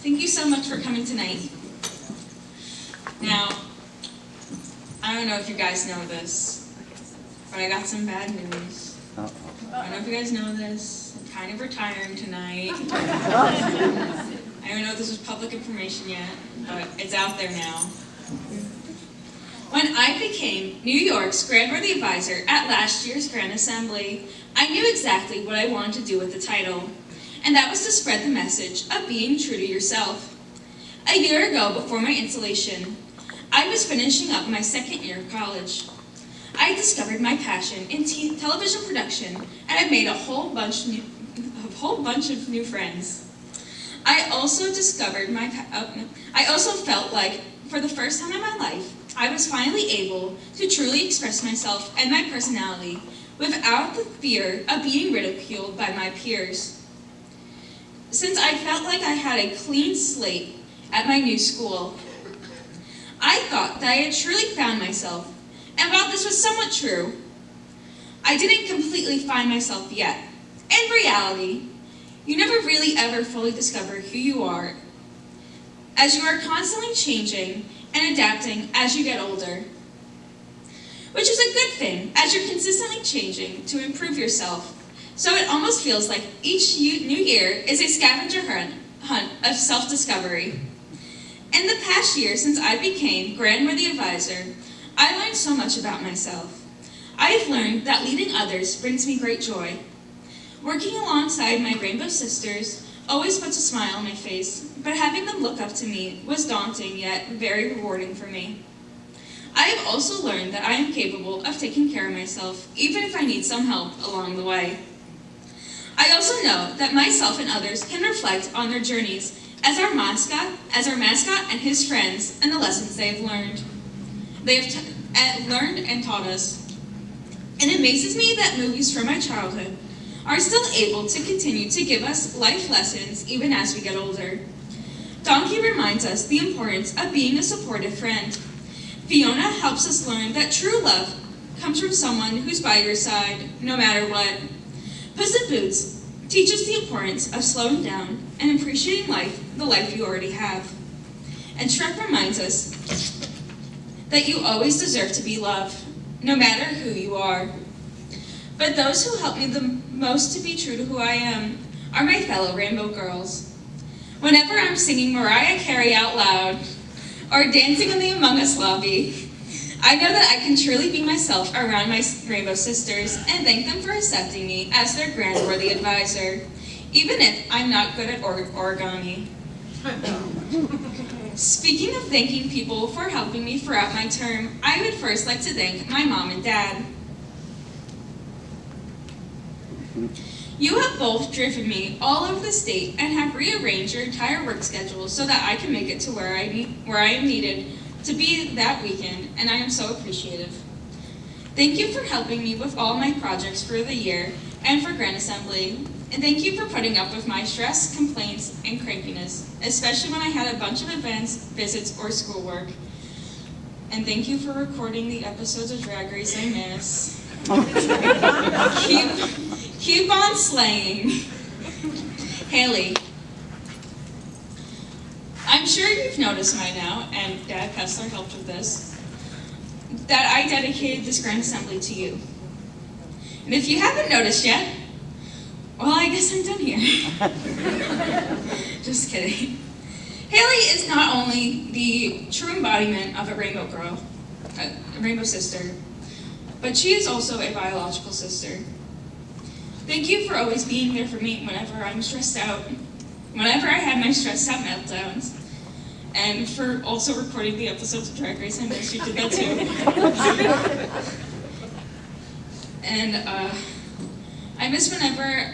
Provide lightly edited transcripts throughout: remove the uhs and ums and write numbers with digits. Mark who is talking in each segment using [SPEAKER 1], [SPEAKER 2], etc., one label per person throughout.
[SPEAKER 1] Thank you so much for coming tonight. Now, I don't know if you guys know this, but I got some bad news. I don't know if you guys know this. I'm kind of retiring tonight. I don't know if this is public information yet, but it's out there now. When I became New York's Grand Worthy Advisor at last year's Grand Assembly, I knew exactly what I wanted to do with the title, and that was to spread the message of being true to yourself. A year ago, before my installation, I was finishing up my second year of college. I had discovered my passion in television production, and I made a whole bunch of new friends. I also felt like, for the first time in my life, I was finally able to truly express myself and my personality without the fear of being ridiculed by my peers. Since I felt like I had a clean slate at my new school, I thought that I had truly found myself, and while this was somewhat true, I didn't completely find myself yet. In reality, you never really ever fully discover who you are, as you are constantly changing and adapting as you get older, which is a good thing, as you're consistently changing to improve yourself. So it almost feels like each new year is a scavenger hunt of self-discovery. In the past year, since I became Grand Worthy Advisor, I learned so much about myself. I have learned that leading others brings me great joy. Working alongside my rainbow sisters always puts a smile on my face, but having them look up to me was daunting yet very rewarding for me. I have also learned that I am capable of taking care of myself, even if I need some help along the way. I also know that myself and others can reflect on their journeys as our mascot and his friends and the lessons they have learned. They have learned and taught us. It amazes me that movies from my childhood are still able to continue to give us life lessons even as we get older. Donkey reminds us the importance of being a supportive friend. Fiona helps us learn that true love comes from someone who's by your side, no matter what. Puss in Boots teaches the importance of slowing down and appreciating the life you already have. And Shrek reminds us that you always deserve to be loved, no matter who you are. But those who help me the most to be true to who I am are my fellow Rainbow Girls. Whenever I'm singing Mariah Carey out loud or dancing in the Among Us lobby, I know that I can truly be myself around my Rainbow sisters and thank them for accepting me as their Grand Worthy Advisor, even if I'm not good at origami. Speaking of thanking people for helping me throughout my term, I would first like to thank my mom and dad. You have both driven me all over the state and have rearranged your entire work schedule so that I can make it to where I am needed to be that weekend, and I am so appreciative. Thank you for helping me with all my projects for the year and for Grand Assembly, and thank you for putting up with my stress, complaints, and crankiness, especially when I had a bunch of events, visits, or schoolwork. And thank you for recording the episodes of Drag Race I miss. Keep on slaying. Haley, I'm sure you've noticed by now, and Dad Kessler helped with this, that I dedicated this Grand Assembly to you. And if you haven't noticed yet, well, I guess I'm done here. Just kidding. Haley is not only the true embodiment of a rainbow girl, a rainbow sister, but she is also a biological sister. Thank you for always being there for me whenever I'm stressed out, whenever I had my stressed out meltdowns, and for also recording the episodes of Drag Race I Miss. You did that too. And I miss whenever,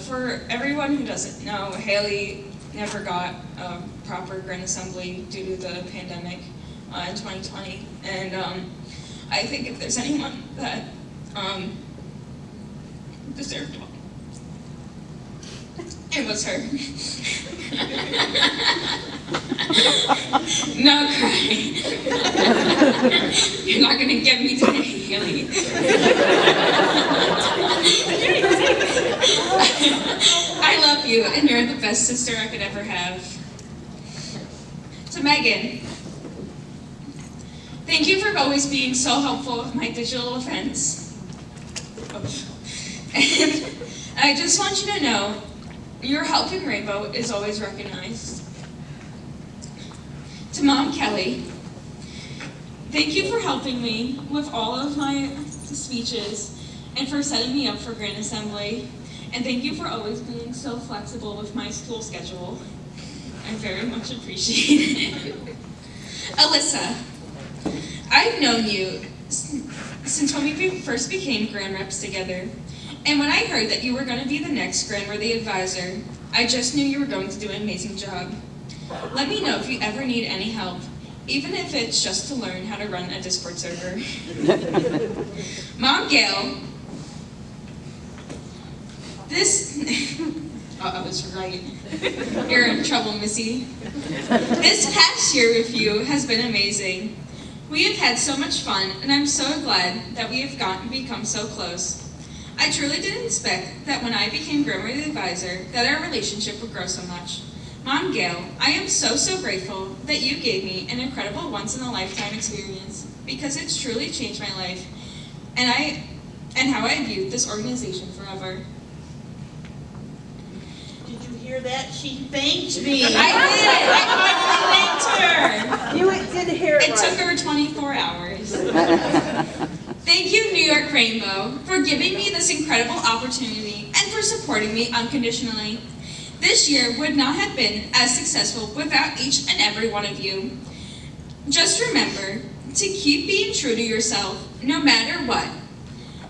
[SPEAKER 1] for everyone who doesn't know, Haley never got a proper Grand Assembly due to the pandemic in 2020. And I think if there's anyone that deserved one, it was her. No crying. You're not gonna get me today, Haley. I love you, and you're the best sister I could ever have. To Megan, thank you for always being so helpful with my digital events. And I just want you to know, your help in Rainbow is always recognized. To Mom Kelly, thank you for helping me with all of my speeches and for setting me up for Grand Assembly. And thank you for always being so flexible with my school schedule. I very much appreciate it. Alyssa, I've known you since when we first became Grand Reps together. And when I heard that you were going to be the next Grand Worthy Advisor, I just knew you were going to do an amazing job. Let me know if you ever need any help, even if it's just to learn how to run a Discord server. Mom Gail, I was right. You're in trouble, Missy. This past year with you has been amazing. We have had so much fun, and I'm so glad that we have become so close. I truly didn't expect that when I became Grand Worthy Advisor that our relationship would grow so much. Mom Gail, I am so grateful that you gave me an incredible once-in-a-lifetime experience because it's truly changed my life and how I view this organization forever.
[SPEAKER 2] Did you hear that? She thanked me.
[SPEAKER 1] I did! I finally thanked her!
[SPEAKER 2] You didn't hear it
[SPEAKER 1] It
[SPEAKER 2] right.
[SPEAKER 1] took her 24 hours. Thank you, New York Rainbow, for giving me this incredible opportunity and for supporting me unconditionally. This year would not have been as successful without each and every one of you. Just remember to keep being true to yourself, no matter what.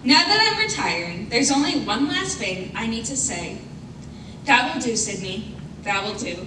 [SPEAKER 1] Now that I'm retiring, there's only one last thing I need to say. That will do, Sydney. That will do.